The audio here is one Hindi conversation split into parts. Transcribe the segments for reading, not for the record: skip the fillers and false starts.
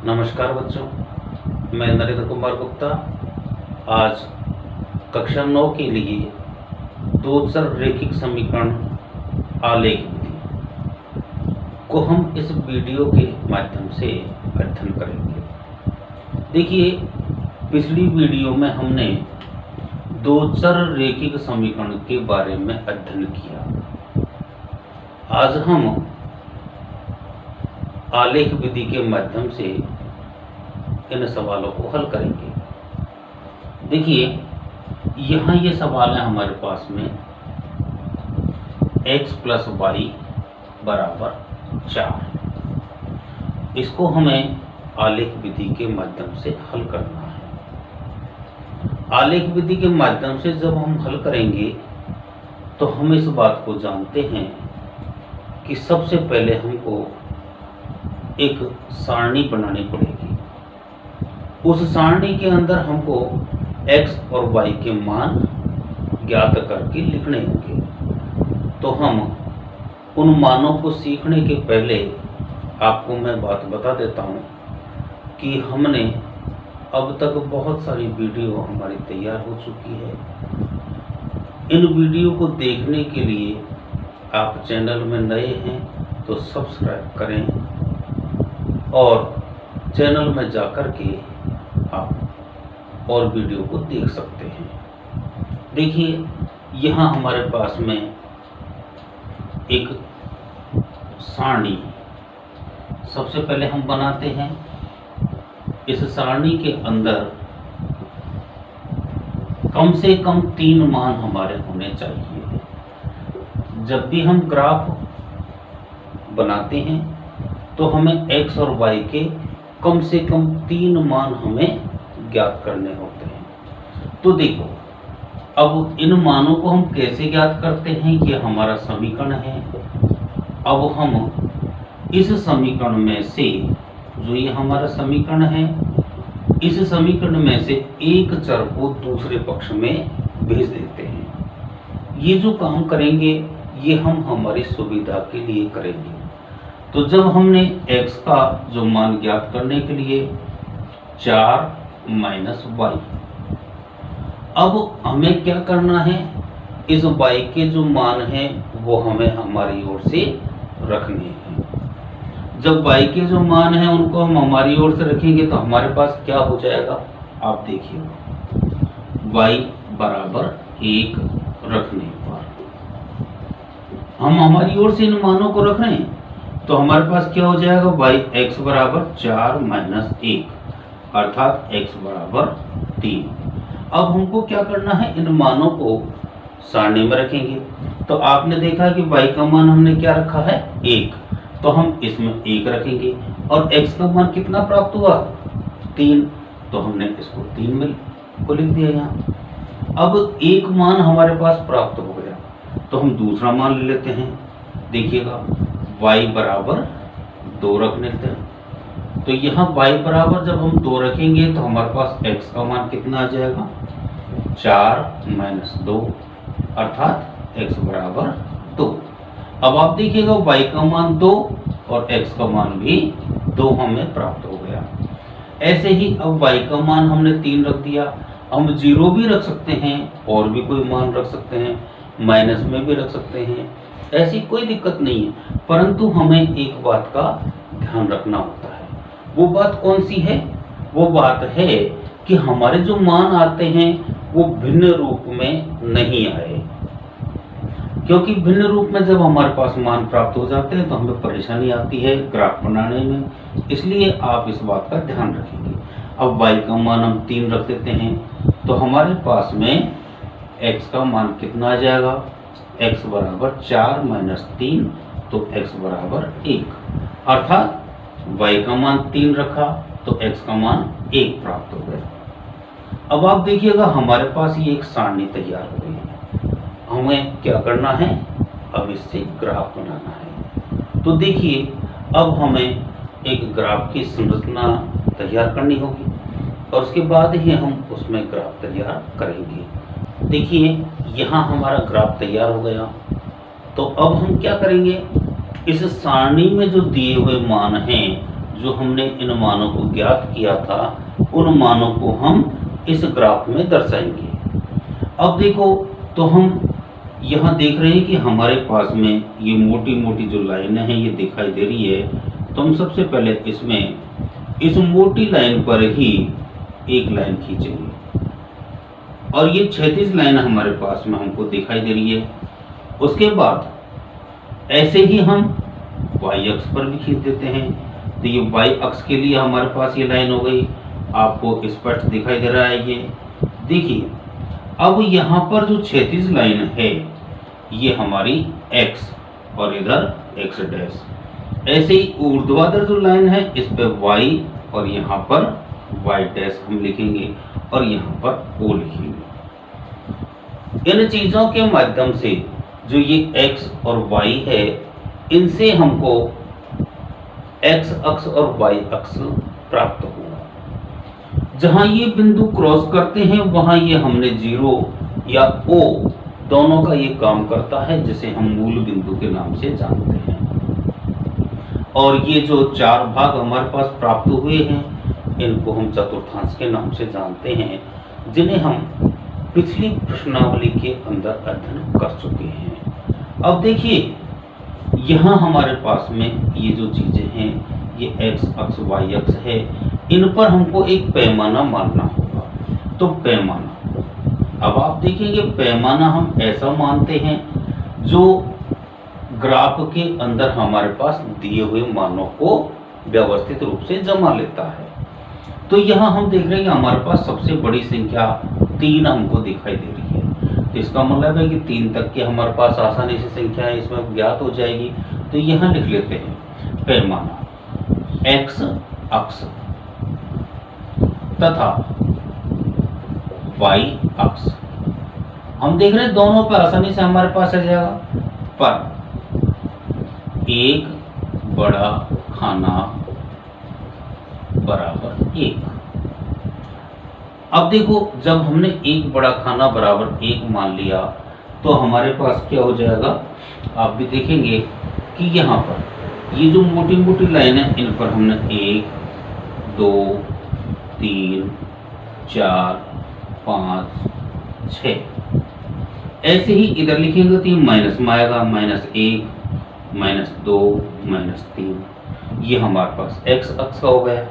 नमस्कार बच्चों, मैं नरेंद्र कुमार गुप्ता आज कक्षा 9 के लिए दो चर रैखिक समीकरण आलेख विधि को हम इस वीडियो के माध्यम से अध्ययन करेंगे। देखिए, पिछली वीडियो में हमने दो चर रैखिक समीकरण के बारे में अध्ययन किया। आज हम आलेख विधि के माध्यम से इन सवालों को हल करेंगे। देखिए, यहाँ ये सवाल है हमारे पास में x प्लस वाई बराबर 4। इसको हमें आलेख विधि के माध्यम से हल करना है। आलेख विधि के माध्यम से जब हम हल करेंगे तो हम इस बात को जानते हैं कि सबसे पहले हमको एक सारणी बनानी पड़ेगी। उस सारणी के अंदर हमको x और y के मान ज्ञात करके लिखने होंगे। तो हम उन मानों को सीखने के पहले आपको मैं बात बता देता हूँ कि हमने अब तक बहुत सारी वीडियो हमारी तैयार हो चुकी है। इन वीडियो को देखने के लिए आप चैनल में नए हैं तो सब्सक्राइब करें और चैनल में जाकर के आप और वीडियो को देख सकते हैं। देखिए, यहाँ हमारे पास में एक सारणी सबसे पहले हम बनाते हैं। इस सारणी के अंदर कम से कम 3 मान हमारे होने चाहिए। जब भी हम ग्राफ बनाते हैं तो हमें x और y के कम से कम 3 मान हमें ज्ञात करने होते हैं। तो देखो, अब इन मानों को हम कैसे ज्ञात करते हैं, ये हमारा समीकरण है। अब हम इस समीकरण में से, जो ये हमारा समीकरण है, इस समीकरण में से एक चर को दूसरे पक्ष में भेज देते हैं। ये जो काम करेंगे ये हम हमारी सुविधा के लिए करेंगे। तो जब हमने x का जो मान ज्ञात करने के लिए 4 माइनस y, अब हमें क्या करना है, इस y के जो मान हैं वो हमें हमारी ओर से रखने हैं। जब y के जो मान हैं उनको हम हमारी ओर से रखेंगे तो हमारे पास क्या हो जाएगा, आप देखिए, y बराबर 1 रखने पर हम हमारी ओर से इन मानों को रख रहे हैं तो हमारे पास क्या हो जाएगा, x बराबर 4 माइनस 1 अर्थात x बराबर 3। अब हमको क्या करना है, इन मानों को सारणी में रखेंगे। तो आपने देखा कि y का मान हमने क्या रखा है, 1, तो हम इसमें 1 रखेंगे। और x का मान कितना प्राप्त हुआ, 3, तो हमने इसको 3 में को लिख दिया यहाँ। अब एक मान हमारे पास प्राप्त हो गया तो हम दूसरा मान ले लेते हैं। देखिएगा, y बराबर 2 रख लेते हैं। तो यहाँ y बराबर जब हम 2 रखेंगे तो हमारे पास x का मान कितना आ जाएगा, 4 माइनस 2 अर्थात x बराबर 2। अब आप देखिएगा, y का मान 2 और x का मान भी 2 हमें प्राप्त हो गया। ऐसे ही अब y का मान हमने 3 रख दिया। हम 0 भी रख सकते हैं और भी कोई मान रख सकते हैं, माइनस में भी रख सकते हैं, ऐसी कोई दिक्कत नहीं है। परंतु हमें एक बात का ध्यान रखना होता है। वो बात कौन सी है, वो बात है कि हमारे जो मान आते हैं वो भिन्न रूप में नहीं आए। क्योंकि भिन्न रूप में जब हमारे पास मान प्राप्त हो जाते हैं तो हमें परेशानी आती है ग्राफ बनाने में, इसलिए आप इस बात का ध्यान रखेंगे। अब y का मान हम 3 रख देते हैं तो हमारे पास में x का मान कितना आ जाएगा, x बराबर 4 माइनस 3, तो x बराबर 1 अर्थात y का मान 3 रखा तो x का मान 1 प्राप्त हो गया। अब आप देखिएगा, हमारे पास ये एक सारणी तैयार हो गई है। हमें क्या करना है, अब इससे ग्राफ बनाना है। तो देखिए, अब हमें एक ग्राफ की संरचना तैयार करनी होगी और उसके बाद ही हम उसमें ग्राफ तैयार करेंगे। देखिए, यहाँ हमारा ग्राफ तैयार हो गया। तो अब हम क्या करेंगे, इस सारणी में जो दिए हुए मान हैं, जो हमने इन मानों को ज्ञात किया था उन मानों को हम इस ग्राफ में दर्शाएंगे। अब देखो, तो हम यहाँ देख रहे हैं कि हमारे पास में ये मोटी मोटी जो लाइनें हैं ये दिखाई दे रही है। तो हम सबसे पहले इसमें इस मोटी लाइन पर ही एक लाइन खींचेंगे और ये क्षैतिज लाइन हमारे पास में हमको दिखाई दे रही है। उसके बाद ऐसे ही हम y अक्ष पर भी खींच देते हैं। तो ये y अक्ष के लिए हमारे पास ये लाइन हो गई, आपको स्पष्ट दिखाई दे रहा है। ये देखिए, अब यहाँ पर जो क्षैतिज लाइन है ये हमारी x और इधर x डैश, ऐसे ही ऊर्ध्वाधर जो लाइन है इस पे y और यहाँ पर y डैश हम लिखेंगे और यहाँ पर o लिखेंगे। इन चीजों के माध्यम से जो ये x और y है इनसे हमको x अक्ष और y अक्ष प्राप्त होगा। जहां ये बिंदु क्रॉस करते हैं वहां ये हमने जीरो या O दोनों का ये काम करता है, जिसे हम मूल बिंदु के नाम से जानते हैं। और ये जो चार भाग हमारे पास प्राप्त हुए हैं इनको हम चतुर्थांश के नाम से जानते हैं, जिन्हें हम पिछली प्रश्नावली के अंदर अध्ययन कर चुके हैं। अब देखिए, यहाँ हमारे पास में ये जो चीजें हैं ये x अक्ष y अक्ष है, इन पर हमको एक पैमाना मानना होगा। तो पैमाना, अब आप देखेंगे पैमाना हम ऐसा मानते हैं जो ग्राफ के अंदर हमारे पास दिए हुए मानों को व्यवस्थित रूप से जमा लेता है। तो यहाँ हम देख रहे हैं कि हमारे पास सबसे बड़ी संख्या 3 हमको दिखाई दे रही है। तो इसका मतलब है कि 3 तक की हमारे पास आसानी से संख्या इसमें ज्ञात हो जाएगी। तो यहाँ लिख लेते हैं पैमाना x अक्ष तथा y अक्ष। हम देख रहे हैं दोनों पर आसानी से हमारे पास आ जाएगा, पर एक बड़ा खाना बराबर 1। अब देखो, जब हमने एक बड़ा खाना बराबर 1 मान लिया तो हमारे पास क्या हो जाएगा, आप भी देखेंगे कि यहाँ पर ये जो मोटी मोटी लाइन है इन पर हमने 1 2 3 4 5 6 ऐसे ही इधर लिखेंगे तो ये माइनस में आएगा, -1 -2 -3। ये हमारे पास x अक्ष का हो गया।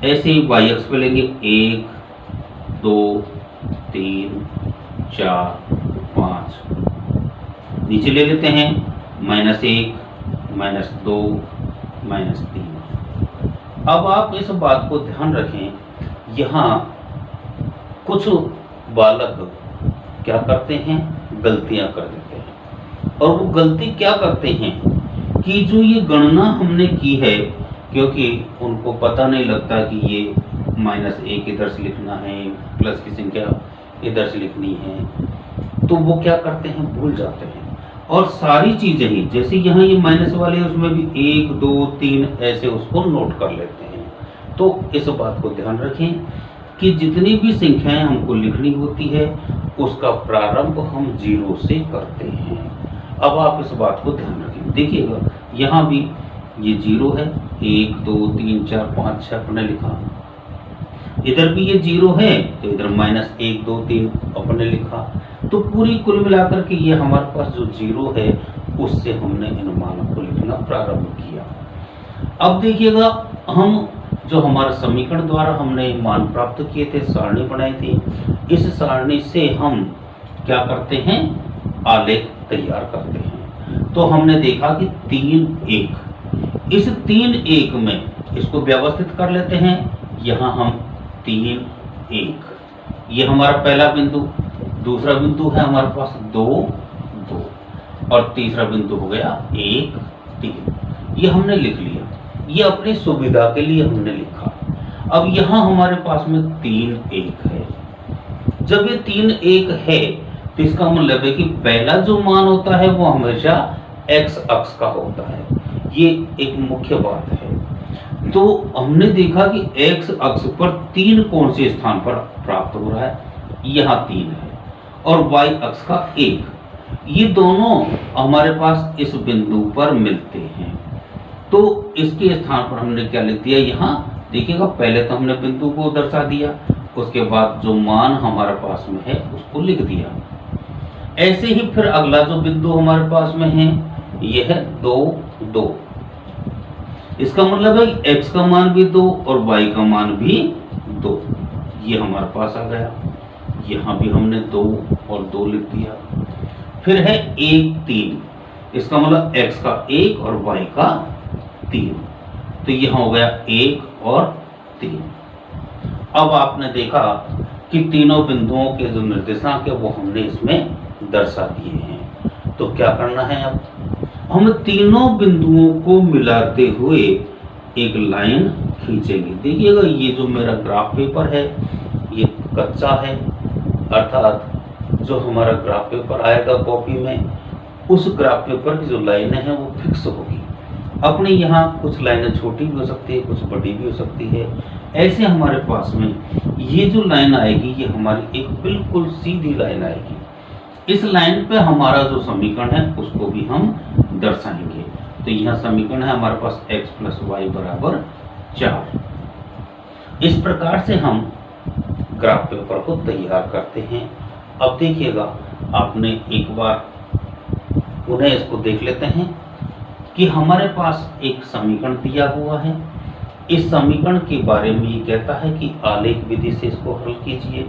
ऐसे ही y अक्ष पे लेंगे 1 2 3 4 5, नीचे ले लेते हैं -1 -2 -3। अब आप इस बात को ध्यान रखें, यहाँ कुछ बालक क्या करते हैं, गलतियां कर देते हैं। और वो गलती क्या करते हैं कि जो ये गणना हमने की है, क्योंकि उनको पता नहीं लगता कि ये -1 इधर से लिखना है, प्लस की संख्या इधर से लिखनी है, तो वो क्या करते हैं, भूल जाते हैं। और सारी चीजें ही जैसे यहाँ ये माइनस वाले उसमें भी 1 2 3 ऐसे उसको नोट कर लेते हैं। तो इस बात को ध्यान रखें कि जितनी भी संख्याएं हमको लिखनी होती है उसका प्रारंभ हम 0 से करते हैं। अब आप इस बात को ध्यान रखें, देखिएगा यहाँ भी ये 0 है, 1 2 3 4 5 6 अपने लिखा, इधर भी ये 0 है तो इधर -1 2 3 अपने लिखा। तो पूरी कुल मिलाकर के ये हमारे पास जो 0 है उससे हमने इन मानों को लिखना प्रारंभ किया। अब देखिएगा, हम जो हमारा समीकरण द्वारा हमने मान प्राप्त किए थे, सारणी बनाई थी, इस सारणी से हम क्या करते हैं, आलेख तैयार करते हैं। तो हमने देखा कि 3 1, इस 3 1 में इसको व्यवस्थित कर लेते हैं। यहाँ हम 3 1, ये हमारा पहला बिंदु, दूसरा बिंदु है हमारे पास 2 2 और तीसरा बिंदु हो गया 1 3। ये हमने लिख लिया, ये अपनी सुविधा के लिए हमने लिखा। अब यहाँ हमारे पास में 3 1 है। जब ये 3 1 है तो इसका मतलब है कि पहला जो मान होता है वो हमेशा x अक्ष का होता है। ये एक मुख्य बात है। तो हमने देखा कि x अक्ष पर 3 कौन से स्थान पर प्राप्त हो रहा है, यहाँ 3 है, और y अक्ष का 1, ये दोनों हमारे पास इस बिंदु पर मिलते हैं। तो इसके स्थान पर हमने क्या लिख दिया, यहाँ देखिएगा पहले तो हमने बिंदु को दर्शा दिया, उसके बाद जो मान हमारे पास में है उसको लिख दिया। ऐसे ही फिर अगला जो बिंदु हमारे पास में है यह है 2 2। इसका मतलब है x का मान भी 2 और y का मान भी 2, ये हमारे पास आ गया। यहाँ भी हमने 2 और 2 लिख दिया। फिर है 1 3, इसका मतलब x का 1 और y का 3, तो यहाँ हो गया 1 और 3। अब आपने देखा कि तीनों बिंदुओं के जो निर्देशांक है वो हमने इसमें दर्शा दिए हैं। तो क्या करना है, अब हम तीनों बिंदुओं को मिलाते हुए एक लाइन खींचेंगे। देखिएगा ये जो मेरा ग्राफ पेपर है ये कच्चा है, अर्थात जो हमारा ग्राफ पेपर आएगा कॉपी में, उस ग्राफ पेपर की जो लाइनें हैं वो फिक्स होगी। अपने यहाँ कुछ लाइनें छोटी भी हो सकती है, कुछ बड़ी भी हो सकती है। ऐसे हमारे पास में ये जो लाइन आएगी ये हमारी एक बिल्कुल सीधी लाइन आएगी। इस लाइन पे हमारा जो समीकरण है उसको भी हम दर्शाएंगे। तो यह समीकरण है हमारे पास x प्लस वाई बराबर 4। इस प्रकार से हम ग्राफ पेपर को तैयार करते हैं। अब देखिएगा, आपने एक बार पुनः इसको देख लेते हैं कि हमारे पास एक समीकरण दिया हुआ है। इस समीकरण के बारे में ये कहता है कि आलेख विधि से इसको हल कीजिए।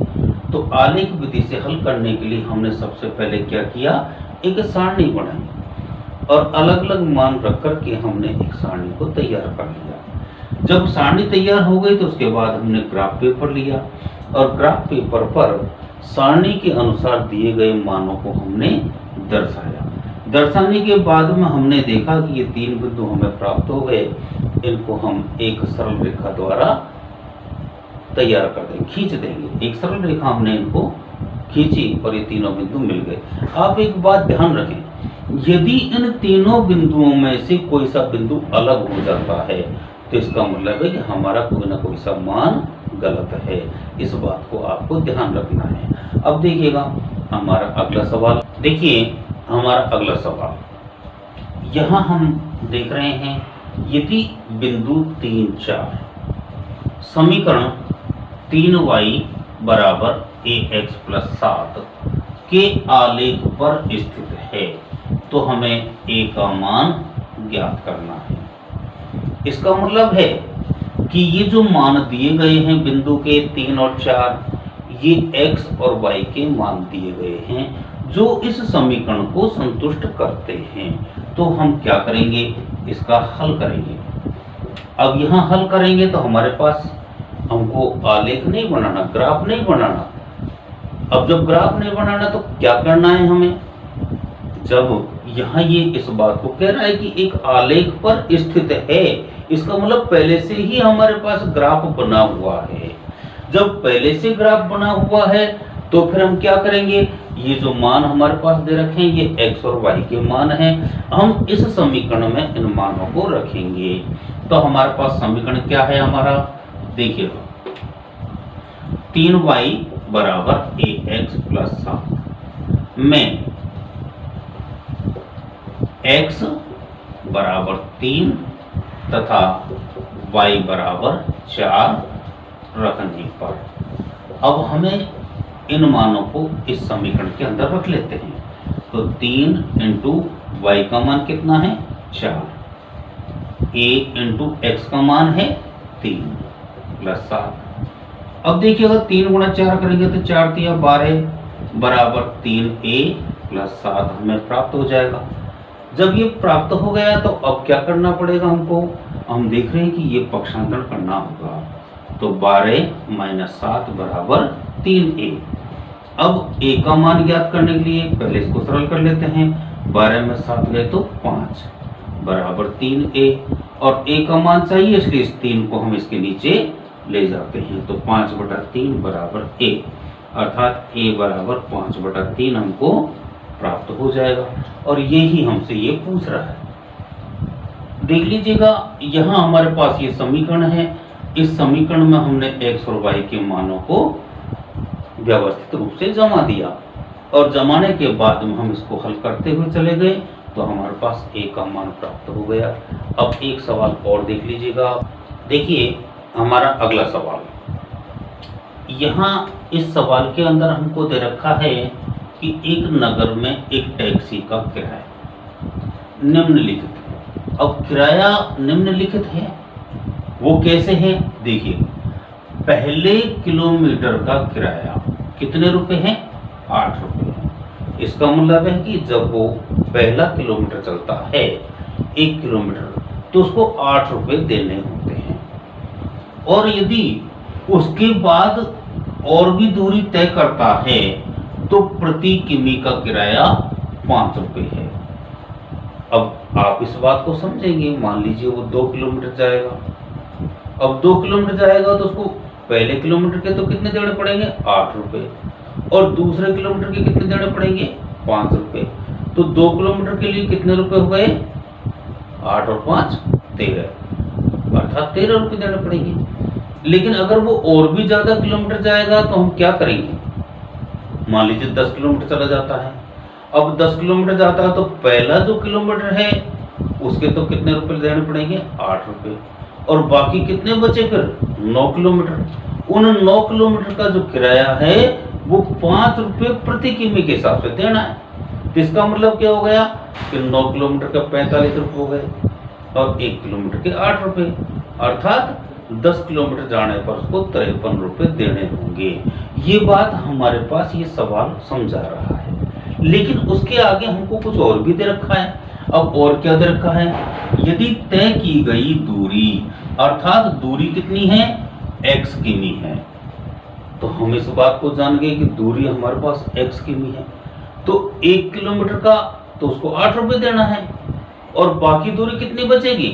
तो आलेख विधि से हल करने के लिए हमने सबसे पहले क्या किया, एक सारणी बनाई और अलग अलग मान रख करके हमने एक सारणी को तैयार कर लिया। जब सारणी तैयार हो गई तो उसके बाद हमने ग्राफ पेपर लिया और ग्राफ पेपर पर सारणी के अनुसार दिए गए मानों को हमने दर्शाया। दर्शाने के बाद में हमने देखा कि ये 3 बिंदु हमें प्राप्त हो गए। इनको हम एक सरल रेखा द्वारा तैयार कर देंगे, खींच देंगे। एक सरल रेखा हमने इनको खींची और ये तीनों बिंदु मिल गए। आप एक बात ध्यान रखें, यदि इन तीनों बिंदुओं में से कोई सा बिंदु अलग हो जाता है तो इसका मतलब है कि हमारा कोई ना कोई सा मान गलत है। इस बात को आपको ध्यान रखना है। अब देखिएगा हमारा अगला सवाल, देखिए हमारा अगला सवाल, यहाँ हम देख रहे हैं यदि बिंदु 3 4 समीकरण 3y बराबर ax प्लस 7 के आलेख पर स्थित है तो हमें a का मान ज्ञात करना है। इसका मतलब है कि ये जो मान दिए गए हैं बिंदु के 3 और 4, ये x और y के मान दिए गए हैं जो इस समीकरण को संतुष्ट करते हैं। तो हम क्या करेंगे, इसका हल करेंगे। अब यहाँ हल करेंगे तो हमारे पास हमको आलेख नहीं बनाना, ग्राफ नहीं बनाना। अब जब ग्राफ नहीं बनाना तो क्या करना है हमें, जब यहाँ ये इस बात को कह रहा है कि एक आलेख पर स्थित है, इसका मतलब पहले से ही हमारे पास ग्राफ बना हुआ है। जब पहले से ग्राफ बना हुआ है तो फिर हम क्या करेंगे, ये जो मान हमारे पास दे रखे हैं ये x और y के मान हैं, हम इस समीकरण में इन मानों को रखेंगे। तो हमारे पास समीकरण क्या है हमारा, देखिएगा 3y बराबर ax प्लस 7 में x बराबर 3 तथा y बराबर 4 रखने पर अब हमें इन मानों को इस समीकरण के अंदर रख लेते हैं। तो 3 इंटू वाई का मान कितना है 4, a इंटू एक्स का मान है 3 प्लस 7। अब देखिएगा 3 गुणा 4 करेंगे तो 4 तिया 12 बराबर 3a प्लस 7 हमें प्राप्त हो जाएगा। जब ये प्राप्त हो गया तो अब क्या करना पड़ेगा हमको, हम देख रहे हैं कि ये पक्षांतर करना होगा। तो 12 माइनस 7 बराबर 3a। अब a का मान ज्ञात करने के लिए पहले इसको सरल कर लेते हैं। 12 में 7 गए तो 5 बराबर 3a, और a का मान चाहिए इसलिए इस 3 को हम इसके नीचे ले जाते हैं। तो 5/3 बराबर a, अर्थात a बराबर 5/3 हमको प्राप्त हो जाएगा। और यही हमसे ये पूछ रहा है। देख लीजिएगा यहाँ हमारे पास ये समीकरण है। इस समीकरण में हमने x और y के मानों को व्यवस्थित रूप से जमा दिया और जमाने के बाद में हम इसको हल करते हुए चले गए। तो हमारे पास a का मान प्राप्त हो गया। अब एक सवाल और देख लीजिएगा। देखिए हमारा अगला सवाल, यहाँ इस सवाल के अंदर हमको दे रखा है कि एक नगर में एक टैक्सी का किराया निम्नलिखित है। अब किराया निम्नलिखित है, वो कैसे है? देखिए, पहले किलोमीटर का किराया कितने रुपए है? 8 रुपए है। इसका मतलब है कि जब वो पहला किलोमीटर चलता है 1 किलोमीटर, तो उसको 8 रुपए देने होते हैं। और यदि उसके बाद और भी दूरी तय करता है तो प्रति किमी का किराया 5 रुपए है। अब आप इस बात को समझेंगे। मान लीजिए वो 2 किलोमीटर जाएगा। अब 2 किलोमीटर जाएगा तो उसको पहले किलोमीटर के तो कितने देने पड़ेंगे? 8 रुपए। और दूसरे किलोमीटर के कितने देने पड़ेंगे? 5 रुपए। तो 2 किलोमीटर के लिए कितने रुपए हो गए? 8 और 5 13, अर्थात 13 रुपए देने पड़ेंगे। लेकिन अगर वो और भी ज्यादा किलोमीटर जाएगा तो हम क्या करेंगे? मान लीजिए 10 किलोमीटर चला जाता है। अब 10 किलोमीटर जाता है तो पहला जो किलोमीटर है उसके तो कितने रुपए देने पड़ेंगे? 8 रुपए। और बाकी कितने बचे फिर? 9 किलोमीटर। उन 9 किलोमीटर का जो किराया है वो 5 रुपए प्रति किमी के हिसाब से देना है। तो इसका मतलब क्या हो गया कि 9 किलोमीटर का 45 रुपए हो गए और 1 किलोमीटर के 8 रुपए, अर्थात 10 किलोमीटर जाने पर उसको 53 रुपए देने होंगे। ये बात हमारे पास ये सवाल समझा रहा है। लेकिन उसके आगे हमको कुछ और भी दे रखा है। अब और क्या दे रखा है? यदि तय की गई दूरी, अर्थात दूरी कितनी है? x किमी है। तो हम इस बात को जान गए कि दूरी हमारे पास x किमी है। तो 1 किलोमीटर का तो उसको 8 रुपए देना है और बाकी दूरी कितनी बचेगी?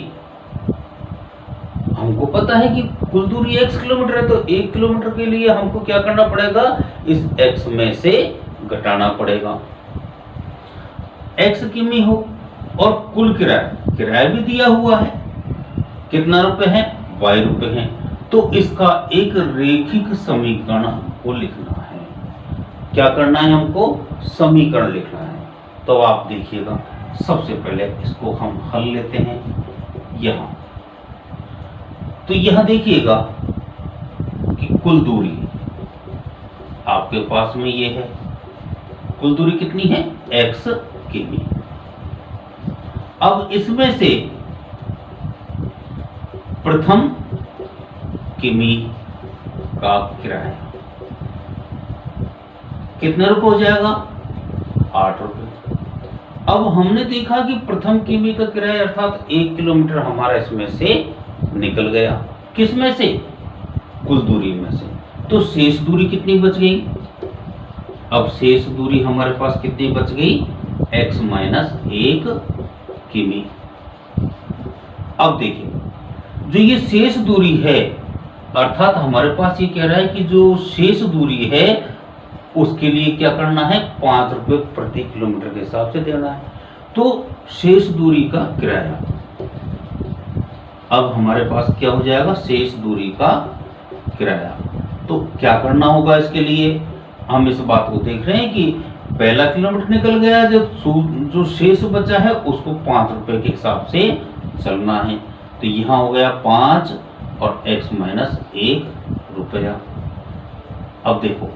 हमको पता है कि कुल दूरी x किलोमीटर है, तो 1 किलोमीटर के लिए हमको क्या करना पड़ेगा? इस x में से घटाना पड़ेगा। x किमी हो और कुल किराया भी दिया हुआ है, कितना रुपए है? y रुपए हैं। तो इसका एक रेखिक समीकरण हमको लिखना है। क्या करना है? हमको समीकरण लिखना है। तो आप देखिएगा, सबसे पहले इसको हम हल लेते हैं। यहां तो यहां देखिएगा कि कुल दूरी आपके पास में ये है। कुल दूरी कितनी है? x किमी। अब इसमें से प्रथम किमी का किराया कितने रुपए हो जाएगा? 8 रुपए। अब हमने देखा कि प्रथम किमी का किराया अर्थात 1 किलोमीटर हमारा इसमें से निकल गया। किस में से? कुल दूरी में से। तो शेष दूरी कितनी बच गई? अब शेष दूरी हमारे पास कितनी बच गई? x माइनस 1 किमी। अब देखिए, जो ये शेष दूरी है, अर्थात हमारे पास ये कह रहा है कि जो शेष दूरी है उसके लिए क्या करना है? 5 रुपए प्रति किलोमीटर के हिसाब से देना है। तो शेष दूरी का किराया, अब हमारे पास क्या हो जाएगा? शेष दूरी का किराया। तो क्या करना होगा इसके लिए? हम इस बात को देख रहे हैं कि पहला किलोमीटर निकल गया, जो शेष बचा है उसको 5 रुपए के हिसाब से चलना है। तो यहाँ हो गया 5 और x माइनस 1 रुपया। अब देखो,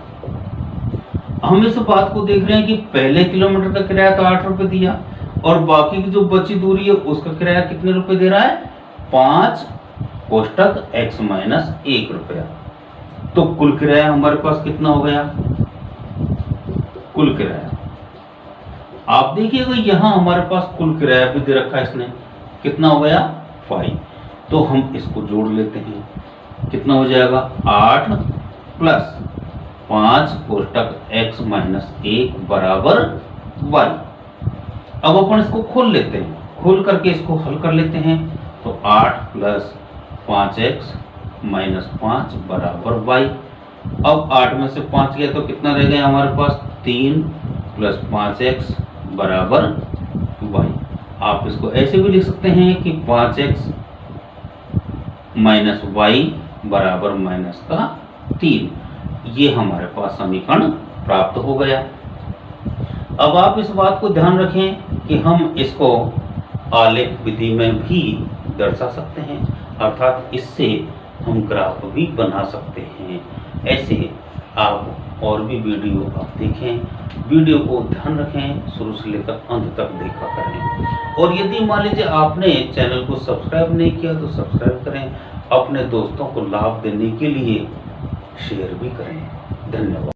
हम इस बात को देख रहे हैं कि पहले किलोमीटर का किराया तो 8 रुपए दिया और बाकी की जो बची दूरी है उसका किराया कितने रुपए दे रहा है? 5 कोष्टक x माइनस 1 रुपया। तो कुल किराया हमारे पास कितना हो गया? कुल किराया आप देखिएगा, यहां हमारे पास कुल किराया भी दे रखा है इसने, कितना हो गया? 5। तो हम इसको जोड़ लेते हैं, कितना हो जाएगा? 8 प्लस 5 कोष्टक x माइनस 1 बराबर y। अब अपन इसको खोल लेते हैं, खोल करके इसको हल कर लेते हैं। तो 8 प्लस 5x माइनस 5 बराबर y। अब 8 में से 5 गया तो कितना रह गया हमारे पास? 3 प्लस 5x बराबर y। आप इसको ऐसे भी लिख सकते हैं कि 5x माइनस y बराबर माइनस का 3। ये हमारे पास समीकरण प्राप्त हो गया। अब आप इस बात को ध्यान रखें कि हम इसको आलेख विधि में भी दर्शा सकते हैं, अर्थात इससे हम ग्राफ भी बना सकते हैं। ऐसे आप और भी वीडियो आप देखें, वीडियो को ध्यान रखें, शुरू से लेकर अंत तक देखा करें। और यदि मान लीजिए आपने चैनल को सब्सक्राइब नहीं किया तो सब्सक्राइब करें, अपने दोस्तों को लाभ देने के लिए शेयर भी करें। धन्यवाद।